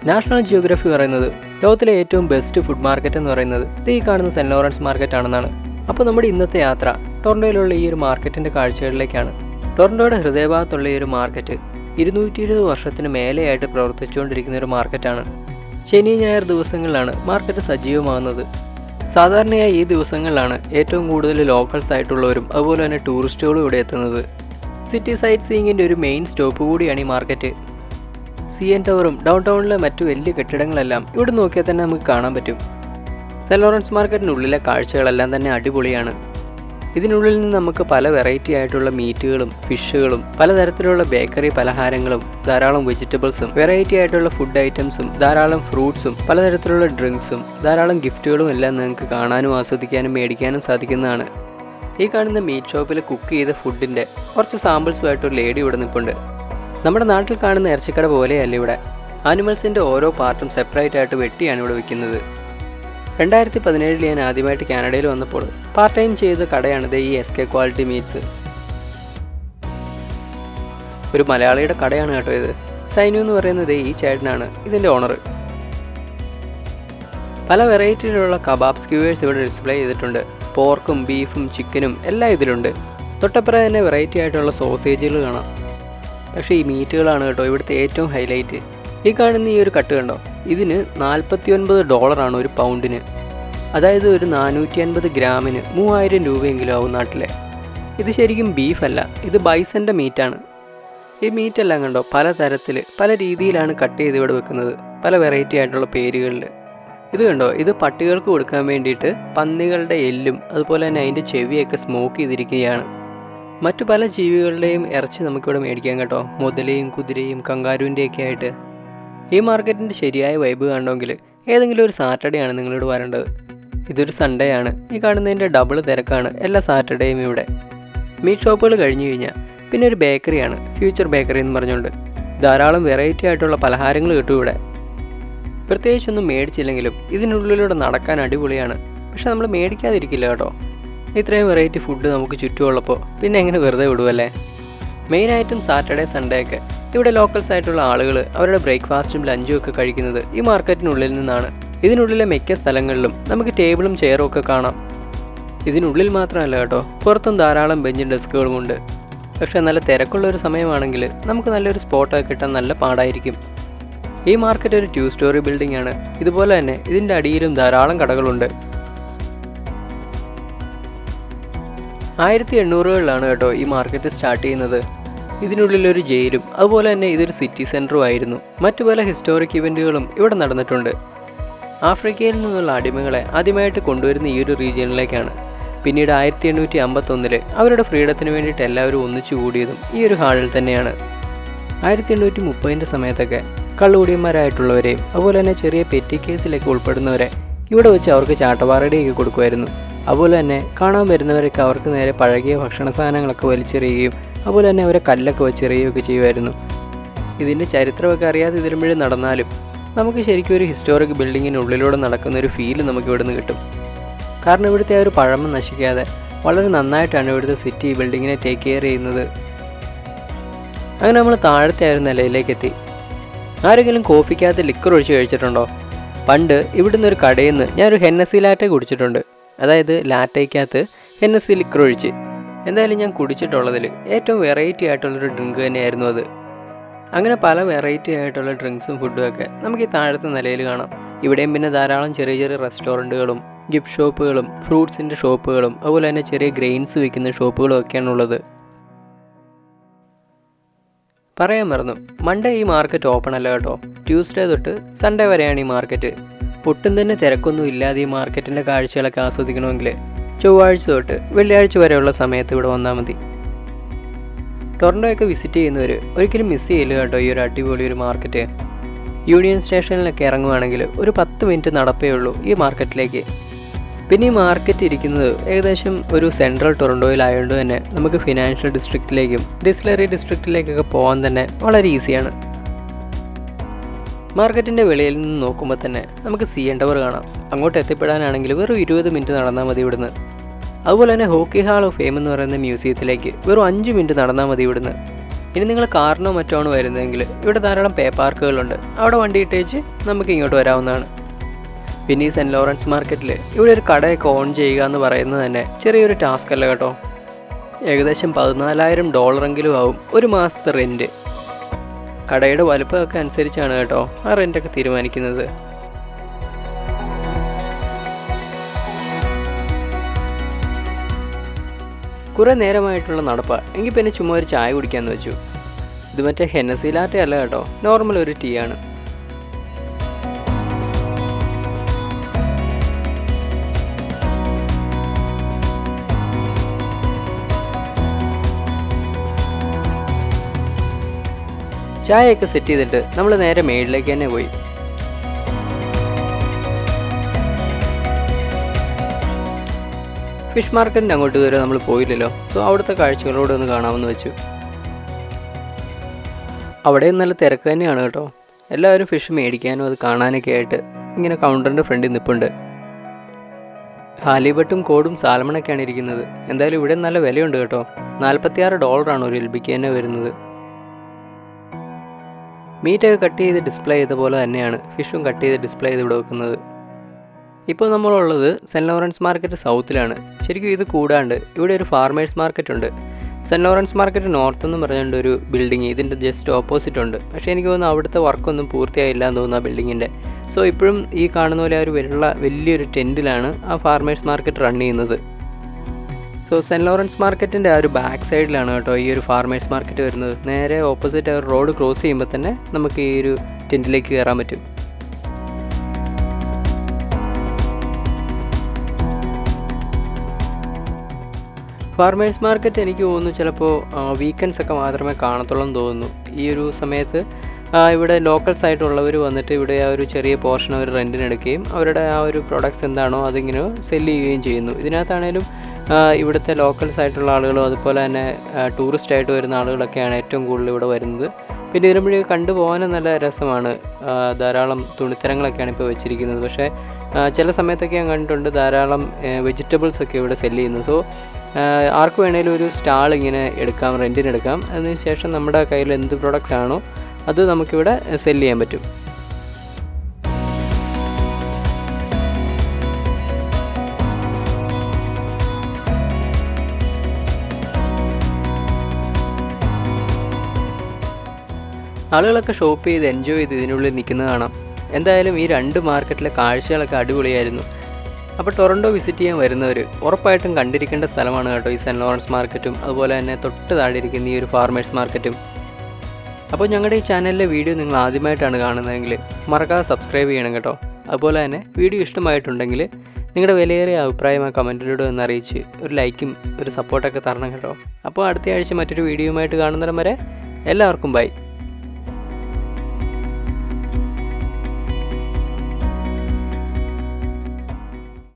National geography പറയുന്നത് ലോകത്തിലെ ഏറ്റവും ബെസ്റ്റ് ഫുഡ് മാർക്കറ്റ് എന്ന് പറയുന്നത് ഈ കാണുന്ന സെൻറ് ലോറൻസ് മാർക്കറ്റ് ആണെന്നാണ്. അപ്പോൾ നമ്മുടെ ഇന്നത്തെ യാത്ര ടൊറൻറ്റോയിലുള്ള ഈ ഒരു മാർക്കറ്റിൻ്റെ കാഴ്ചകളിലേക്കാണ്. ടൊറൻറ്റോയുടെ ഹൃദയഭാഗത്തുള്ള ഈ ഒരു മാർക്കറ്റ് 220 വർഷത്തിന് മേലെയായിട്ട് പ്രവർത്തിച്ചുകൊണ്ടിരിക്കുന്ന ഒരു മാർക്കറ്റാണ്. ശനി ഞായർ ദിവസങ്ങളിലാണ് മാർക്കറ്റ് സജീവമാകുന്നത്. സാധാരണയായി ഈ ദിവസങ്ങളിലാണ് ഏറ്റവും കൂടുതൽ ലോക്കൽസ് ആയിട്ടുള്ളവരും അതുപോലെ തന്നെ ടൂറിസ്റ്റുകളും ഇവിടെ എത്തുന്നത്. സിറ്റി സൈറ്റ് സീയിങ്ങിൻ്റെ ഒരു മെയിൻ സ്റ്റോപ്പ് കൂടിയാണ് ഈ മാർക്കറ്റ്. CN ടവറും ഡൗൺ ടൗണിലെ മറ്റു വലിയ കെട്ടിടങ്ങളെല്ലാം ഇവിടെ നോക്കിയാൽ തന്നെ നമുക്ക് കാണാൻ പറ്റും. സെൻറ് ലോറൻസ് മാർക്കറ്റിനുള്ളിലെ കാഴ്ചകളെല്ലാം തന്നെ അടിപൊളിയാണ്. ഇതിനുള്ളിൽ നിന്ന് നമുക്ക് പല വെറൈറ്റി ആയിട്ടുള്ള മീറ്റുകളും ഫിഷുകളും പലതരത്തിലുള്ള ബേക്കറി പലഹാരങ്ങളും ധാരാളം വെജിറ്റബിൾസും വെറൈറ്റി ആയിട്ടുള്ള ഫുഡ് ഐറ്റംസും ധാരാളം ഫ്രൂട്ട്സും പലതരത്തിലുള്ള ഡ്രിങ്ക്സും ധാരാളം ഗിഫ്റ്റുകളും എല്ലാം നിങ്ങൾക്ക് കാണാനും ആസ്വദിക്കാനും മേടിക്കാനും സാധിക്കുന്നതാണ്. ഈ കാണുന്ന മീറ്റ് ഷോപ്പിൽ കുക്ക് ചെയ്ത ഫുഡിൻ്റെ കുറച്ച് സാമ്പിൾസുമായിട്ടൊരു ലേഡി ഇവിടെ നിൽപ്പുണ്ട്. നമ്മുടെ നാട്ടിൽ കാണുന്ന ഇറച്ചിക്കട പോലെയല്ല ഇവിടെ. ആനിമൽസിൻ്റെ ഓരോ പാർട്ടും സെപ്പറേറ്റ് ആയിട്ട് വെട്ടിയാണ് ഇവിടെ വിൽക്കുന്നത്. 2017 ഞാൻ ആദ്യമായിട്ട് കാനഡയിൽ വന്നപ്പോൾ പാർട്ട് ടൈം ചെയ്ത കടയാണിത് ഈ SK ക്വാളിറ്റി മീറ്റ്സ്. ഒരു മലയാളിയുടെ കടയാണ് കേട്ടോ ഇത്. സൈനു എന്ന് പറയുന്നത് ഈ ചേട്ടനാണ് ഇതിൻ്റെ ഓണർ. പല വെറൈറ്റിയിലുള്ള കബാബ് സ്ക്യൂവേഴ്സ് ഇവിടെ ഡിസ്പ്ലേ ചെയ്തിട്ടുണ്ട്. പോർക്കും ബീഫും ചിക്കനും എല്ലാം ഇതിലുണ്ട്. തൊട്ടപ്പുറം തന്നെ വെറൈറ്റി ആയിട്ടുള്ള സോസേജുകൾ കാണാം. പക്ഷേ ഈ മീറ്റുകളാണ് കേട്ടോ ഇവിടുത്തെ ഏറ്റവും ഹൈലൈറ്റ്. ഈ കാണുന്ന ഈ ഒരു കട്ട് കണ്ടോ, ഇതിന് $49 ഒരു പൗണ്ടിന്. അതായത് ഒരു 450 ഗ്രാമിന് 3000 രൂപയെങ്കിലും ആവും നാട്ടിലെ. ഇത് ശരിക്കും ബീഫല്ല, ഇത് ബൈസൻ്റെ മീറ്റാണ്. ഈ മീറ്റെല്ലാം കണ്ടോ പല തരത്തിൽ പല രീതിയിലാണ് കട്ട് ചെയ്ത് ഇവിടെ വെക്കുന്നത്, പല വെറൈറ്റി ആയിട്ടുള്ള പേരുകളിൽ. ഇത് കണ്ടോ, ഇത് പട്ടികൾക്ക് കൊടുക്കാൻ വേണ്ടിയിട്ട് പന്നികളുടെ എല്ലും അതുപോലെ തന്നെ അതിൻ്റെ ചെവിയൊക്കെ സ്മോക്ക് ചെയ്തിരിക്കുകയാണ്. മറ്റു പല ജീവികളുടെയും ഇറച്ചി നമുക്കിവിടെ മേടിക്കാം കേട്ടോ, മുതലയും കുതിരയും കങ്കാരുവിൻ്റെയൊക്കെ ആയിട്ട്. ഈ മാർക്കറ്റിൻ്റെ ശരിയായ വൈബ് കാണണമെങ്കിൽ ഏതെങ്കിലും ഒരു സാറ്റർഡേ ആണ് നിങ്ങളിവിടെ വരേണ്ടത്. ഇതൊരു സൺഡേ ആണ്. ഈ കാണുന്നതിൻ്റെ ഡബിൾ തിരക്കാണ് എല്ലാ സാറ്റർഡേയും ഇവിടെ. മീറ്റ് ഷോപ്പുകൾ കഴിഞ്ഞു കഴിഞ്ഞാൽ പിന്നെ ഒരു ബേക്കറിയാണ്, ഫ്യൂച്ചർ ബേക്കറി എന്ന് പറഞ്ഞുകൊണ്ട് ധാരാളം വെറൈറ്റി ആയിട്ടുള്ള പലഹാരങ്ങൾ കിട്ടും ഇവിടെ. പ്രത്യേകിച്ചൊന്നും മേടിച്ചില്ലെങ്കിലും ഇതിനുള്ളിലൂടെ നടക്കാൻ അടിപൊളിയാണ്. പക്ഷെ നമ്മൾ മേടിക്കാതിരിക്കില്ല കേട്ടോ. ഇത്രയും വെറൈറ്റി ഫുഡ് നമുക്ക് ചുറ്റുമുള്ളപ്പോൾ പിന്നെ എങ്ങനെ വെറുതെ വിടുമല്ലേ. മെയിനായിട്ടും സാറ്റർഡേ സൺഡേ ഒക്കെ ഇവിടെ ലോക്കൽസ് ആയിട്ടുള്ള ആളുകൾ അവരുടെ ബ്രേക്ക്ഫാസ്റ്റും ലഞ്ചും ഒക്കെ കഴിക്കുന്നത് ഈ മാർക്കറ്റിനുള്ളിൽ നിന്നാണ്. ഇതിനുള്ളിലെ മിക്ക സ്ഥലങ്ങളിലും നമുക്ക് ടേബിളും ചെയറും ഒക്കെ കാണാം. ഇതിനുള്ളിൽ മാത്രമല്ല കേട്ടോ, പുറത്തും ധാരാളം ബെഞ്ചും ഡെസ്കുകളുമുണ്ട്. പക്ഷേ നല്ല തിരക്കുള്ളൊരു സമയമാണെങ്കിൽ നമുക്ക് നല്ലൊരു സ്പോട്ടൊക്കെ കിട്ടാൻ നല്ല പാടായിരിക്കും. ഈ മാർക്കറ്റ് ഒരു 2 സ്റ്റോറി ബിൽഡിംഗ് ആണ്. ഇതുപോലെ തന്നെ ഇതിൻ്റെ അടിയിലും ധാരാളം കടകളുണ്ട്. 1800കളിലാണ് കേട്ടോ ഈ മാർക്കറ്റ് സ്റ്റാർട്ട് ചെയ്യുന്നത്. ഇതിനുള്ളിലൊരു ജയിലും അതുപോലെ തന്നെ ഇതൊരു സിറ്റി സെൻറ്ററും ആയിരുന്നു. മറ്റു പല ഹിസ്റ്റോറിക് ഇവൻറ്റുകളും ഇവിടെ നടന്നിട്ടുണ്ട്. ആഫ്രിക്കയിൽ നിന്നുള്ള അടിമകളെ ആദ്യമായിട്ട് കൊണ്ടുവരുന്ന ഈ ഒരു റീജിയനിലേക്കാണ്. പിന്നീട് 1851 അവരുടെ ഫ്രീഡത്തിന് വേണ്ടിയിട്ട് എല്ലാവരും ഒന്നിച്ചു കൂടിയതും ഈ ഒരു ഹാളിൽ തന്നെയാണ്. 1830 സമയത്തൊക്കെ കള്ളുകൂടിയന്മാരായിട്ടുള്ളവരെയും അതുപോലെ തന്നെ ചെറിയ പെറ്റി കേസിലൊക്കെ ഉൾപ്പെടുന്നവരെ ഇവിടെ വെച്ച് അവർക്ക് ചാട്ടവാറടിയൊക്കെ കൊടുക്കുമായിരുന്നു. അതുപോലെ തന്നെ കാണാൻ വരുന്നവരൊക്കെ അവർക്ക് നേരെ പഴകിയ ഭക്ഷണ സാധനങ്ങളൊക്കെ വലിച്ചെറിയുകയും അതുപോലെ തന്നെ അവരെ കല്ലൊക്കെ വെച്ചെറിയുകയൊക്കെ ചെയ്യുമായിരുന്നു. ഇതിൻ്റെ ചരിത്രമൊക്കെ അറിയാതെ ഇതിലുമ്പോഴും നടന്നാലും നമുക്ക് ശരിക്കും ഒരു ഹിസ്റ്റോറിക് ബിൽഡിങ്ങിനുള്ളിലൂടെ നടക്കുന്ന ഒരു ഫീല് നമുക്ക് ഇവിടുന്ന് കിട്ടും. കാരണം ഇവിടുത്തെ ആ ഒരു പഴമ നശിക്കാതെ വളരെ നന്നായിട്ടാണ് ഇവിടുത്തെ സിറ്റി ബിൽഡിങ്ങിനെ ടേക്ക് കെയർ ചെയ്യുന്നത്. അങ്ങനെ നമ്മൾ താഴത്തെ ആ ഒരു നിലയിലേക്ക് എത്തി. ആരെങ്കിലും കോഫിക്കകത്ത് ലിക്കർ ഒഴിച്ച് കഴിച്ചിട്ടുണ്ടോ? പണ്ട് ഇവിടുന്ന് ഒരു കടയിൽ നിന്ന് ഞാനൊരു ഹെന്നസി ലാറ്റെ കുടിച്ചിട്ടുണ്ട്. അതായത് ലാറ്റയ്ക്കകത്ത് ഹെന്നസി ലിക്കർ ഒഴിച്ച്. എന്തായാലും ഞാൻ കുടിച്ചിട്ടുള്ളതിൽ ഏറ്റവും വെറൈറ്റി ആയിട്ടുള്ളൊരു ഡ്രിങ്ക് തന്നെയായിരുന്നു അത്. അങ്ങനെ പല വെറൈറ്റി ആയിട്ടുള്ള ഡ്രിങ്ക്സും ഫുഡും ഒക്കെ നമുക്ക് ഈ താഴത്തെ നിലയിൽ കാണാം. ഇവിടെയും പിന്നെ ധാരാളം ചെറിയ ചെറിയ റെസ്റ്റോറൻറ്റുകളും ഗിഫ്റ്റ് ഷോപ്പുകളും ഫ്രൂട്ട്സിൻ്റെ ഷോപ്പുകളും അതുപോലെ തന്നെ ചെറിയ ഗ്രെയിൻസ് വിൽക്കുന്ന ഷോപ്പുകളും ഒക്കെയാണുള്ളത്. പറയാൻ മറന്നു, മൺഡേ ഈ മാർക്കറ്റ് ഓപ്പൺ അല്ല കേട്ടോ. ട്യൂസ്ഡേ തൊട്ട് സൺഡേ വരെയാണ് ഈ മാർക്കറ്റ്. ഒട്ടും തന്നെ തിരക്കൊന്നും ഇല്ലാതെ ഈ മാർക്കറ്റിൻ്റെ കാഴ്ചകളൊക്കെ ആസ്വദിക്കണമെങ്കിൽ ചൊവ്വാഴ്ച തൊട്ട് വെള്ളിയാഴ്ച വരെയുള്ള സമയത്ത് ഇവിടെ വന്നാൽ മതി. ടൊറൻറ്റോയൊക്കെ വിസിറ്റ് ചെയ്യുന്നവർ ഒരിക്കലും മിസ് ചെയ്യില്ല കേട്ടോ ഈ ഒരു അടിപൊളി ഒരു മാർക്കറ്റ്. യൂണിയൻ സ്റ്റേഷനിലൊക്കെ ഇറങ്ങുവാണെങ്കിൽ ഒരു 10 മിനിറ്റ് നടപ്പേ ഉള്ളൂ ഈ മാർക്കറ്റിലേക്ക്. പിന്നെ ഈ മാർക്കറ്റ് ഇരിക്കുന്നത് ഏകദേശം ഒരു സെൻട്രൽ ടൊറൻറ്റോയിലായതുകൊണ്ട് തന്നെ നമുക്ക് ഫിനാൻഷ്യൽ ഡിസ്ട്രിക്റ്റിലേക്കും ഡിസ്റ്റിലറി ഡിസ്ട്രിക്റ്റിലേക്കൊക്കെ പോകാൻ തന്നെ വളരെ ഈസിയാണ്. മാർക്കറ്റിൻ്റെ വെളിയിൽ നിന്ന് നോക്കുമ്പോൾ തന്നെ നമുക്ക് CN ടവർ കാണാം. അങ്ങോട്ട് എത്തിപ്പെടാനാണെങ്കിൽ വെറും 20 മിനിറ്റ് നടന്നാൽ മതി ഇവിടുന്ന്. അതുപോലെ തന്നെ ഹോക്കി ഹാൾ ഓഫ് ഫെയിം എന്ന് പറയുന്ന മ്യൂസിയത്തിലേക്ക് വെറും 5 മിനിറ്റ് നടന്നാൽ മതി ഇവിടുന്ന്. ഇനി നിങ്ങൾ കാറിനോ മറ്റോ ആണ് വരുന്നതെങ്കിൽ ഇവിടെ ധാരാളം പേ പാർക്കുകളുണ്ട്. അവിടെ വണ്ടി ഇട്ടേച്ച് നമുക്ക് ഇങ്ങോട്ട് വരാവുന്നതാണ്. പിന്നെ ഈ സെൻറ്റ് ലോറൻസ് മാർക്കറ്റിൽ ഇവിടെ ഒരു കടയൊക്കെ ഓൺ ചെയ്യുക എന്ന് പറയുന്നത് തന്നെ ചെറിയൊരു ടാസ്ക് അല്ല കേട്ടോ. ഏകദേശം $14,000 ആവും ഒരു മാസത്തെ റെൻറ്റ്. കടയുടെ വലുപ്പമൊക്കെ അനുസരിച്ചാണ് കേട്ടോ ആ റെൻറ്റൊക്കെ തീരുമാനിക്കുന്നത്. കുറേ നേരമായിട്ടുള്ള നടപ്പാണ്. എങ്കിൽ പിന്നെ ചുമ്മാ ഒരു ചായ കുടിക്കാമെന്ന് വെച്ചു. ഇത് മറ്റേ ഹെന്നസി ലാറ്റെ അല്ല കേട്ടോ, നോർമൽ ഒരു ടീ ആണ്. ചായയൊക്കെ സെറ്റ് ചെയ്തിട്ട് നമ്മൾ നേരെ മേളിലേക്ക് തന്നെ പോയി. ഫിഷ് മാർക്കറ്റിൻ്റെ അങ്ങോട്ട് ഇതുവരെ നമ്മൾ പോയില്ലല്ലോ. സോ അവിടുത്തെ കാഴ്ചകളോട് ഒന്ന് കാണാമെന്ന് വെച്ചു. അവിടെ നല്ല തിരക്ക് തന്നെയാണ് കേട്ടോ. എല്ലാവരും ഫിഷ് മേടിക്കാനും അത് കാണാനൊക്കെ ആയിട്ട് ഇങ്ങനെ കൗണ്ടറിൻ്റെ ഫ്രണ്ടിൽ നിൽപ്പുണ്ട്. ഹാലിബട്ടും കോഡും സാൽമണൊക്കെയാണ് ഇരിക്കുന്നത്. എന്തായാലും ഇവിടെ നല്ല വിലയുണ്ട് കേട്ടോ. $46 ഒരു എൽബിക്ക് തന്നെ വരുന്നത്. മീറ്റൊക്കെ കട്ട് ചെയ്ത് ഡിസ്പ്ലേ ചെയ്ത പോലെ തന്നെയാണ് ഫിഷും കട്ട് ചെയ്ത് ഡിസ്പ്ലേ ചെയ്ത് ഇവിടെ വെക്കുന്നത്. ഇപ്പോൾ നമ്മളുള്ളത് സെൻറ്റ് ലോറൻസ് മാർക്കറ്റ് സൗത്തിലാണ്. ശരിക്കും ഇത് കൂടാണ്ട് ഇവിടെ ഒരു ഫാർമേഴ്സ് മാർക്കറ്റ് ഉണ്ട്. സെൻറ്റ് ലോറൻസ് മാർക്കറ്റ് നോർത്ത് എന്ന് പറഞ്ഞുകൊണ്ട് ഒരു ബിൽഡിങ് ഇതിൻ്റെ ജസ്റ്റ് ഓപ്പോസിറ്റ് ഉണ്ട്. പക്ഷേ എനിക്ക് തോന്നുന്നു അവിടുത്തെ വർക്കൊന്നും പൂർത്തിയായില്ല എന്ന് തോന്നുന്നു ആ ബിൽഡിങ്ങിൻ്റെ. സോ ഇപ്പോഴും ഈ കാണുന്ന പോലെ ആ ഒരു വലിയൊരു ടെൻറ്റിലാണ് ആ ഫാർമേഴ്സ് മാർക്കറ്റ് റൺ ചെയ്യുന്നത്. സോ സെൻറ്റ് ലോറൻസ് മാർക്കറ്റിൻ്റെ ആ ഒരു ബാക്ക് സൈഡിലാണ് കേട്ടോ ഈ ഒരു ഫാർമേഴ്സ് മാർക്കറ്റ് വരുന്നത്. നേരെ ഓപ്പോസിറ്റ് ആ ഒരു റോഡ് ക്രോസ് ചെയ്യുമ്പോൾ തന്നെ നമുക്ക് ഈ ഒരു ടെൻറ്റിലേക്ക് കയറാൻ പറ്റും. ഫാർമേഴ്സ് മാർക്കറ്റ് എനിക്ക് തോന്നുന്നു ചിലപ്പോൾ വീക്കെൻഡ്സ് ഒക്കെ മാത്രമേ കാണത്തുള്ളൂ എന്ന് തോന്നുന്നു. ഈ ഒരു സമയത്ത് ഇവിടെ ലോക്കൽസ് ആയിട്ടുള്ളവർ വന്നിട്ട് ഇവിടെ ആ ഒരു ചെറിയ പോർഷൻ അവർ റെൻറ്റിന് എടുക്കുകയും അവരുടെ ആ ഒരു പ്രൊഡക്ട്സ് എന്താണോ അതിങ്ങനെ സെല്ല് ചെയ്യുകയും ചെയ്യുന്നു. ഇതിനകത്താണേലും ഇവിടുത്തെ ലോക്കൽസ് ആയിട്ടുള്ള ആളുകളും അതുപോലെ തന്നെ ടൂറിസ്റ്റ് ആയിട്ട് വരുന്ന ആളുകളൊക്കെയാണ് ഏറ്റവും കൂടുതൽ ഇവിടെ വരുന്നത്. പിന്നെ ഇതിനുമ്പഴേ കണ്ടുപോകാനും നല്ല രസമാണ്. ധാരാളം തുണിത്തരങ്ങളൊക്കെയാണ് ഇപ്പോൾ വെച്ചിരിക്കുന്നത്. പക്ഷേ ചില സമയത്തൊക്കെ ഞാൻ കണ്ടിട്ടുണ്ട് ധാരാളം വെജിറ്റബിൾസ് ഒക്കെ ഇവിടെ സെല്ല് ചെയ്യുന്നു. സോ ആർക്ക് വേണേലും ഒരു സ്റ്റാൾ ഇങ്ങനെ എടുക്കാം, റെൻറ്റിന് എടുക്കാം. അതിനുശേഷം നമ്മുടെ കയ്യിൽ എന്ത് പ്രൊഡക്റ്റ്സ് ആണോ അത് നമുക്കിവിടെ സെല്ല് ചെയ്യാൻ പറ്റും. ആളുകളൊക്കെ ഷോപ്പ് ചെയ്ത് എൻജോയ് ചെയ്ത് ഇതിനുള്ളിൽ നിൽക്കുന്നത് കാണാം. എന്തായാലും ഈ രണ്ട് മാർക്കറ്റിലെ കാഴ്ചകളൊക്കെ അടിപൊളിയായിരുന്നു. അപ്പോൾ ടൊറൻറ്റോ വിസിറ്റ് ചെയ്യാൻ വരുന്നവർ ഉറപ്പായിട്ടും കണ്ടിരിക്കേണ്ട സ്ഥലമാണ് കേട്ടോ ഈ സെൻറ്റ് ലോറൻസ് മാർക്കറ്റും അതുപോലെ തന്നെ തൊട്ട് താഴെ ഇരിക്കുന്ന ഈ ഒരു ഫാർമേഴ്സ് മാർക്കറ്റും. അപ്പോൾ ഞങ്ങളുടെ ഈ ചാനലിലെ വീഡിയോ നിങ്ങൾ ആദ്യമായിട്ടാണ് കാണുന്നതെങ്കിൽ മറക്കാതെ സബ്സ്ക്രൈബ് ചെയ്യണം കേട്ടോ. അതുപോലെ തന്നെ വീഡിയോ ഇഷ്ടമായിട്ടുണ്ടെങ്കിൽ നിങ്ങളുടെ വിലയേറിയ അഭിപ്രായം ആ കമൻറ്റിലൂടെ ഒന്ന് അറിയിച്ച് ഒരു ലൈക്കും ഒരു സപ്പോർട്ടൊക്കെ തരണം കേട്ടോ. അപ്പോൾ അടുത്ത ആഴ്ച മറ്റൊരു വീഡിയോയുമായിട്ട് കാണുന്നിടം വരെ എല്ലാവർക്കും ബൈ.